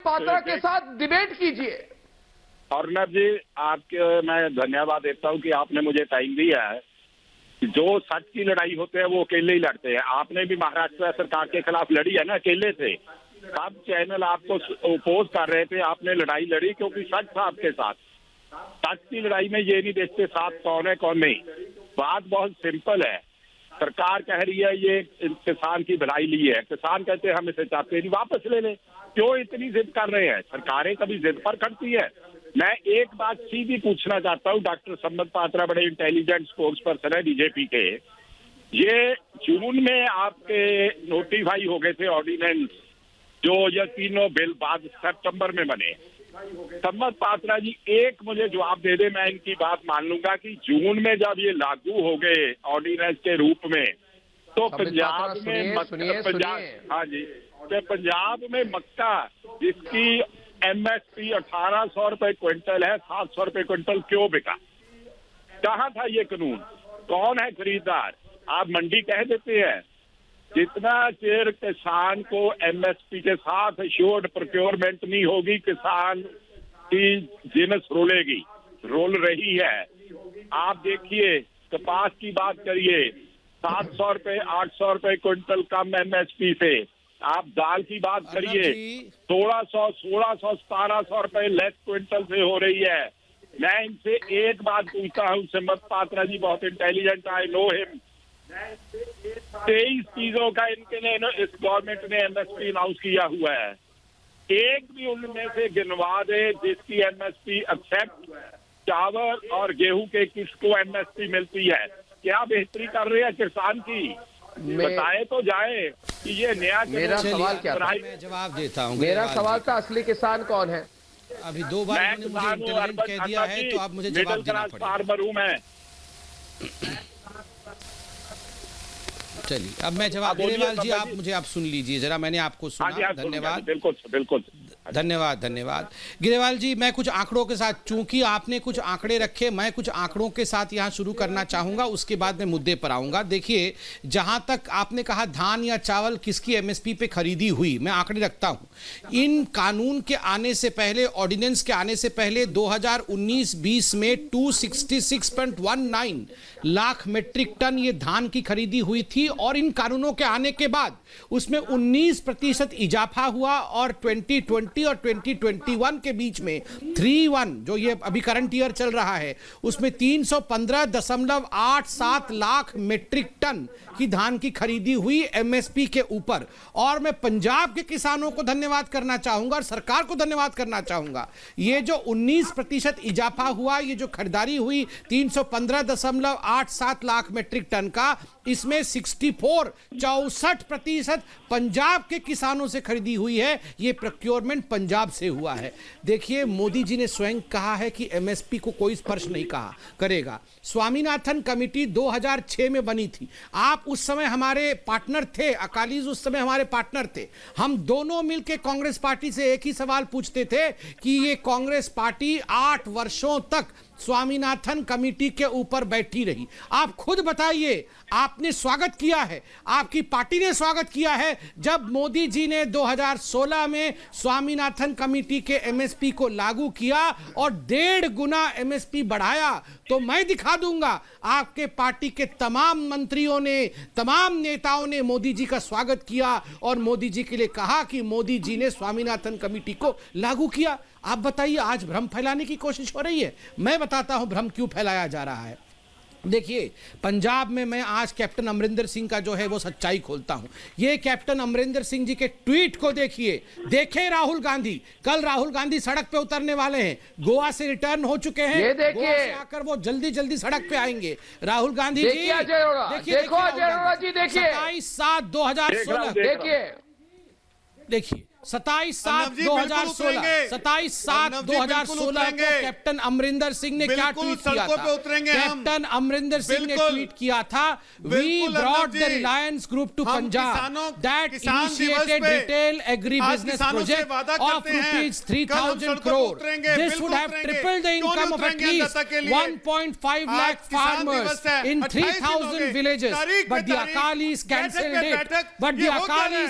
पात्रा के साथ डिबेट कीजिए। अर्नब जी, आपके मैं धन्यवाद देता हूं कि आपने मुझे टाइम दिया है। जो सच की लड़ाई होते हैं वो अकेले ही लड़ते हैं। आपने भी महाराष्ट्र सरकार के खिलाफ लड़ी है ना, अकेले से। सब चैनल आपको ओपोज कर रहे थे, आपने लड़ाई लड़ी क्योंकि सच था आपके साथ। सच की लड़ाई में ये नहीं देखते साथ कौन है कौन नहीं। बात बहुत सिंपल है। सरकार कह रही है ये किसान की भलाई ली है, किसान कहते हैं हम इसे चाहते नहीं, वापस ले लें। क्यों इतनी जिद कर रहे हैं? सरकारें कभी जिद पर करती है? मैं एक बात सीधी पूछना चाहता हूँ, डॉक्टर संबित पात्रा बड़े इंटेलिजेंट स्पोर्ट्स पर्सन है बीजेपी के। ये जून में आपके नोटिफाई हो गए थे ऑर्डिनेंस, जो ये तीनों बिल बाद सितंबर में बने। संबित पात्रा जी एक मुझे जवाब दे दे, मैं इनकी बात मान लूंगा कि जून में जब ये लागू हो गए ऑर्डिनेंस के रूप में, तो पंजाब में हाँ जी, तो पंजाब में मक्का जिसकी एमएसपी 1800 रुपए क्विंटल है, 700 रुपए क्विंटल क्यों बिका? कहाँ था ये कानून? कौन है खरीदार? आप मंडी कह देते हैं। जितना देर किसान को एमएसपी के साथ एश्योर्ड प्रोक्योरमेंट नहीं होगी, किसान की जिनस रोल रही है। आप देखिए, कपास की बात करिए, 700 रुपए 800 रुपए क्विंटल कम एमएसपी से। आप दाल की बात करिए, 1600 1700 रुपए लेस क्विंटल से हो रही है। मैं इनसे एक बात पूछता हूँ, संबित पात्रा जी बहुत इंटेलिजेंट, आई नो हिम। 23 चीजों का इनके ने इस गवर्नमेंट ने एमएसपी अनाउंस किया हुआ है। एक भी उनमें से गिनवा दे जिसकी एमएसपी एक्सेप्ट चावल और गेहूं के किसको एमएसपी मिलती है? क्या बेहतरी कर रहे हैं किसान की? बताए तो जाए कि ये नया। मेरा सवाल क्या था? मैं जवाब देता हूँ। मेरा सवाल था असली किसान कौन है? अभी दो बार मुझे इंटेलिजेंट कह दिया है, तो आप मुझे जवाब देना पड़ेगा। फार्मर हूं मैं। चलिए अब मैं जवाब, गिरिवाल जी आप मुझे आप सुन लीजिए जरा, मैंने आपको सुना। धन्यवाद, बिल्कुल बिल्कुल धन्यवाद गिरिवाल जी। मैं कुछ आंकड़ों के साथ, चूंकि आपने कुछ आंकड़े रखे, मैं कुछ आंकड़ों के साथ यहां शुरू करना चाहूंगा, उसके बाद मैं मुद्दे पर आऊंगा। देखिए, जहां तक आपने कहा धान या चावल किसकी एमएसपी पे खरीदी हुई, मैं आंकड़े रखता हूं। इन कानून के आने से पहले, ऑर्डिनेंस के आने से पहले 2019-20 में 266.19 लाख मीट्रिक टन ये धान की खरीदी हुई थी, और इन कानूनों के आने के बाद उसमें 19% इजाफा हुआ, और 2020 और 2021 के बीच में 31 जो ये अभी करंट ईयर चल रहा है, उसमें 315.87 लाख मीट्रिक टन की धान की खरीदी हुई एमएसपी के ऊपर। और मैं पंजाब के किसानों को धन्यवाद करना चाहूंगा और सरकार को धन्यवाद करना चाहूंगा। ये जो 19% इजाफा हुआ, ये जो खरीदारी हुई 315.87 लाख मीट्रिक टन का, इसमें 64% पंजाब के किसानों से खरीदी हुई है। ये प्रोक्योरमेंट पंजाब से हुआ है। देखिए, मोदी जी ने स्वयं कहा है कि एमएसपी को कोई स्पर्श नहीं करेगा। स्वामीनाथन कमेटी 2006 में बनी थी। आप उस समय हमारे पार्टनर थे, अकालीज उस समय हमारे पार्टनर थे। हम दोनों मिलकर कांग्रेस पार्टी से एक ही सवाल पूछते थे कि ये कांग्रेस पार्टी 8 वर्षों तक स्वामीनाथन कमेटी के ऊपर बैठी रही। आप खुद बताइए, आपने स्वागत किया है, आपकी पार्टी ने स्वागत किया है जब मोदी जी ने 2016 में स्वामीनाथन कमेटी के एमएसपी को लागू किया और 1.5 गुना एमएसपी बढ़ाया। तो मैं दिखा दूंगा, आपके पार्टी के तमाम मंत्रियों ने, तमाम नेताओं ने मोदी जी का स्वागत किया और मोदी जी के लिए कहा कि मोदी जी ने स्वामीनाथन कमेटी को लागू किया। आप बताइए, आज भ्रम फैलाने की कोशिश हो रही है। मैं बताता हूं भ्रम क्यों फैलाया जा रहा है। देखिए, पंजाब में मैं आज कैप्टन अमरिंदर सिंह का जो है वो सच्चाई खोलता हूं। ये कैप्टन अमरिंदर सिंह जी के ट्वीट को देखिए। देखें राहुल गांधी, कल राहुल गांधी सड़क पे उतरने वाले हैं, गोवा से रिटर्न हो चुके हैं। ये देखिए, गोवा से आकर वो जल्दी सड़क पे आएंगे। राहुल गांधी जी, देखिए अजय अरोड़ा जी, देखिए 27/7/2016, देखिए 27/7/2016 को कैप्टन अमरिंदर सिंह ने क्या ट्वीट किया था? कैप्टन अमरिंदर सिंह ने ट्वीट किया था, we brought the Reliance group to Punjab that initiated retail agri business project of ₹3,000 crore. This would have tripled the income of at least 1.5 lakh farmers in 3,000 villages. But the Akalis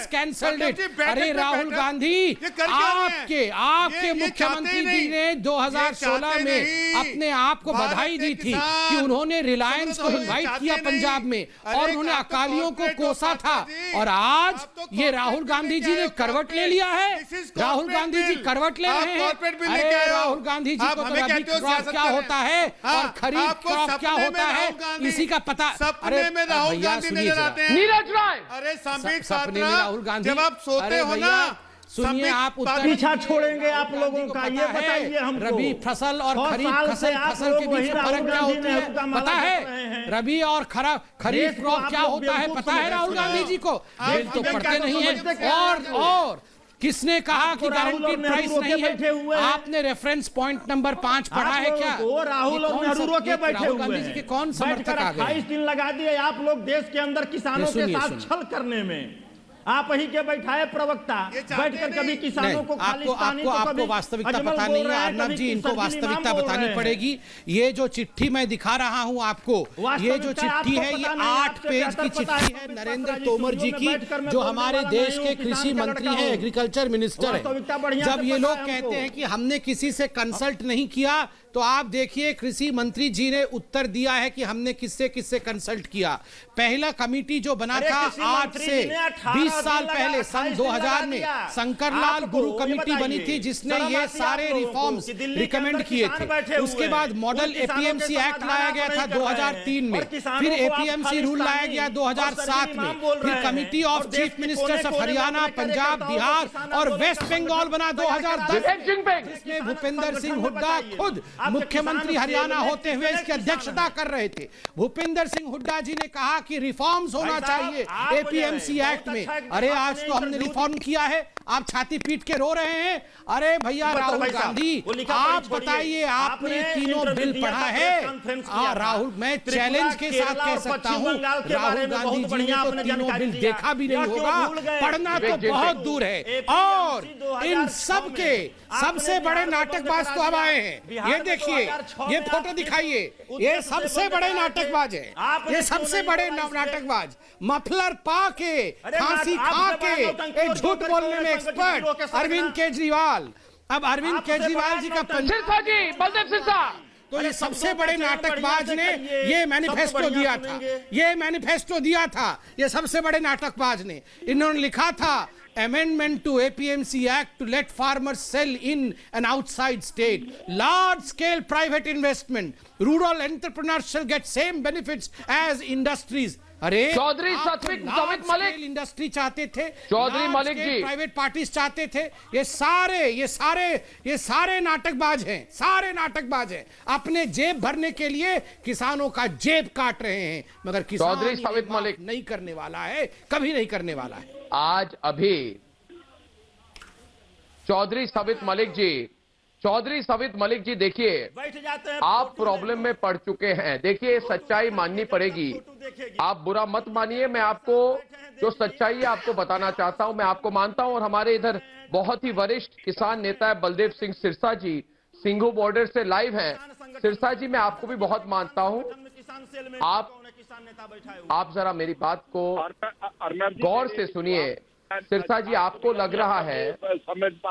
cancelled it. अरे राहुल गांधी, कर क्या रहे हैं? आपके ये मुख्यमंत्री चाहते जी ने नहीं। 2016 ये में चाहते नहीं। अपने आप को भारत बधाई के दी थी किसान कि उन्होंने रिलायंस को समझो ये इनवाइट चाहते किया नहीं। पंजाब में अरे और उन्होंने आप तो अकालियों को corporate कोसा हो था। जी। और आज आप तो ये corporate राहुल bill गांधी लेके जी आए ने हो, करवट ले corporate। लिया है। This is Rahul corporate Gandhi ji bill। करवट ले आप रहे हैं। corporate bill अरे लेके आए हो। राहुल गांधी जी आप को तो हमें रबी कहते हो क्रॉप सियासत क्या करें। होता है हाँ, और खरीफ आपको क्रॉप क्या सपने होता में है राहुल गांधी- इसी का पता। सपने में राहुल भैया गांधी सुनिए नजर जरा। आते हैं। नीरज राय अरे संबित सपने में राहुल गांधी, जब आप सोते अरे हो भैया, ना, सुनिए संबित आप उत्तर पीछा छोड़ेंगे आप राहुल लोगों गांधी को का, पता ये है बताइए हमको। रबी फसल और 100 खरीफ साल से आप फसल लोग के वही बीच में राहुल फर्क क्या गांधी होती नेहरू का है माला पता जप है? रहे हैं। रबी और खरीफ देश को क्रॉप आप क्या लोग होता है बेवकूफ पता है समझते राहुल हैं। गांधी जी को? आप बिल तो हमें पढ़ते क्या नहीं समझते है। क्या हैं? और किसने कहा कि आपको राहुल और गारंटीड नेहरू प्राइस रोके नहीं बैठे है? हुए हैं। आपने रेफरेंस पॉइंट नंबर 5 पढ़ा है क्या? वो राहुल ये और कौन नेहरू सा- रोके ये बैठे राहुल हुए गांधी जी के कौन समर्थक बैठकर आ गए? 28 दिन लगा दिए आप लोग देश के अंदर किसानों के सुनिए, साथ सुनिए। छल करने में। आप ही के बैठाए प्रवक्ता ये चाहते बैठकर कभी नहीं। किसानों नहीं, को खालिस्तानी तो आपको कभी वास्तविकता अजमल पता बोल नहीं है रहे हैं, अर्नब कभी जी, इनको सरजिल वास्तविकता इमाम बोल बतानी रहे हैं। पड़ेगी। ये जो चिट्ठी मैं दिखा रहा हूं आपको, ये जो वास्तविकता चिट्ठी आपको है ये पता नहीं, 8 आपसे पेज बेहतर की पता है। चिट्ठी है नरेंद्र जी तोमर जी स्टूडियो की, में बैठकर मैं जो बोलने हमारे वाला देश नहीं के हूं, कृषि किसान का मंत्री लड़का हैं, हूं। एग्रीकल्चर मिनिस्टर वास्तविकता है। बढ़िया जब से ये पता लोग है कहते हमको। हैं कि हमने किसी से कंसल्ट नहीं किया, तो आप देखिए कृषि मंत्री जी ने उत्तर दिया है कि हमने किससे किससे कंसल्ट किया। पहला कमेटी जो बना अरे था कृषि आज मंत्री से जी ने 18 20 साल दिन लगा, पहले 28 सन दिन 2000 लगा में दिया। शंकरलाल आपको गुरु ये कमेटी बनी बताइए, थी जिसने शर्म ये आती है सारे आप लोगों को रिफॉर्म्स कि दिल्ली के रिकमेंड अंदर किए किसान थे। बैठे उसके हुए बाद हैं। मॉडल उन किसानों के एपीएमसी एक्ट समाधान लाया आप गया नहीं था कर रहे हैं। 2003 में, और किसानों फिर को आप एपीएमसी रूल लाया खालिस्तानी गया और 2007 सरजिल में, इमाम बोल फिर रहे हैं। कमिटी और ऑफ देश चीफ के मिनिस्टर्स ऑफ कोने-कोने में हरियाणा, अपने पंजाब, कार्यकर्ताओं को बिहार किसान और आंदोलन वेस्ट का बंगाल संगठन बना तैयार 2010 विवेक जिनपिंग जिसमें भूपेंद्र सिंह संगठन हुड्डा बताइए। खुद आपके मुख्यमंत्री किसान हरियाणा सेल में होते हुए कितने इसकी किसान अध्यक्षता हैं? कर रहे थे। भूपेंद्र सिंह हुड्डा जी ने कहा कि रिफॉर्म्स होना भाई साहब, चाहिए आप एपीएमसी बहुत एक्ट में। अच्छा एक अरे आपने आज तो हमने इंटरव्यू रिफॉर्म किया है, आप छाती पीट के रो रहे हैं। अरे भैया बताओ राहुल भाई साहब, गांधी, वो लिखा आप पढ़ी छोड़िए। बताइए आपने आपने तीनों इंटरव्यू बिल दिया पढ़ा था, है? प्रेस कॉन्फ्रेंस किया था। राहुल, मैं त्रिपुरा, चैलेंज के साथ केरला कह और सकता पश्चिम हूँ बंगाल के राहुल बारे में गांधी बहुत जी ने बढ़िया तो आपने तीनों जानकारी बिल दिया। देखा भी या नहीं क्यों होगा, भूल गए? पढ़ना तो विवेक बहुत जी, दूर है। APMC और 2006 इन सब में के आपने सबसे बड़े बिहार में नाटकबाज बंद तो अब करा आए दिया। हैं। बिहार ये में देखिए, 2006 ये में फोटो आप दिखाइए, उत्तर ये प्रदेश सबसे बंद बड़े कराए थे। नाटकबाज है। आपने ये क्यों सबसे नहीं बड़े बोला इस पे? नाटकबाज, मफलर पा के, अरे फांसी आप खा जब के, नौटंकी ये और झूठ जोकर बोलने को में संगठित गिरोह के एक्सपर्ट साथ अरविंद ना- केजरीवाल। अब अरविंद आपसे केजरीवाल बड़ा जी का नौटंकी। सिरसा जी, बलदेव सिरसा, तो ये अरे सबसे शब्दों बड़े का चयन नाटकबाज बढ़िया ने से करिए, ये शब्द मैनिफेस्टो बढ़िया दिया था, सुनेंगे। ये मैनिफेस्टो दिया था, ये सबसे बड़े नाटकबाज ने। इन्होंने लिखा था amendment to APMC Act to let farmers sell in and outside state, large scale private investment, rural entrepreneurs shall get same benefits as industries। अरे चौधरी सतविक सवित मलिक, इंडस्ट्री चाहते थे, चौधरी मलिक जी, प्राइवेट पार्टीज चाहते थे। ये सारे नाटकबाज हैं, सारे नाटकबाज हैं। अपने जेब भरने के लिए किसानों का जेब काट रहे हैं, मगर किसान चौधरी ये सवित माफ मलिक नहीं करने वाला है, कभी नहीं करने वाला है। आज अभी चौधरी सवित मलिक जी देखिए, बैठ जाते हैं, आप फोटो प्रॉब्लम में पड़ चुके हैं। देखिए सच्चाई माननी पड़ेगी, देखेगी। आप बुरा मत मानिए। मैं आपको जो सच्चाई है आपको बताना चाहता हूं। मैं आपको मानता हूं और हमारे इधर बहुत ही वरिष्ठ किसान नेता है बलदेव सिंह सिरसा जी, सिंघू बॉर्डर से लाइव हैं। सिरसा जी, मैं आपको भी बहुत मानता हूं। किसान सेल में आप किसान नेता बैठाए हुए। आप जरा मेरी बात को अर्नब जी, गौर से सुनिए। सिरसा जी, आपको लग रहा है कि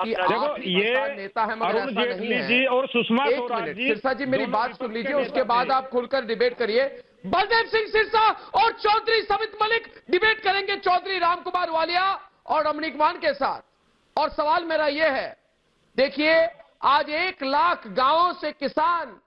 देखो आप ये किसान नेता है मगर अरुण ऐसा नहीं जेटली है। जी और सुषमा एक स्वराज मिनट, जी, सिरसा जी मेरी दोनों बात सुन विपक्ष लीजिए, के उसके नेता बाद थे। आप खुलकर डिबेट करिए। बलदेव सिंह सिरसा और चौधरी सवित मलिक डिबेट करेंगे चौधरी रामकुमार वालिया और रमणीक मान के साथ। और सवाल मेरा यह है, देखिए आज 1 लाख गांवों से किसान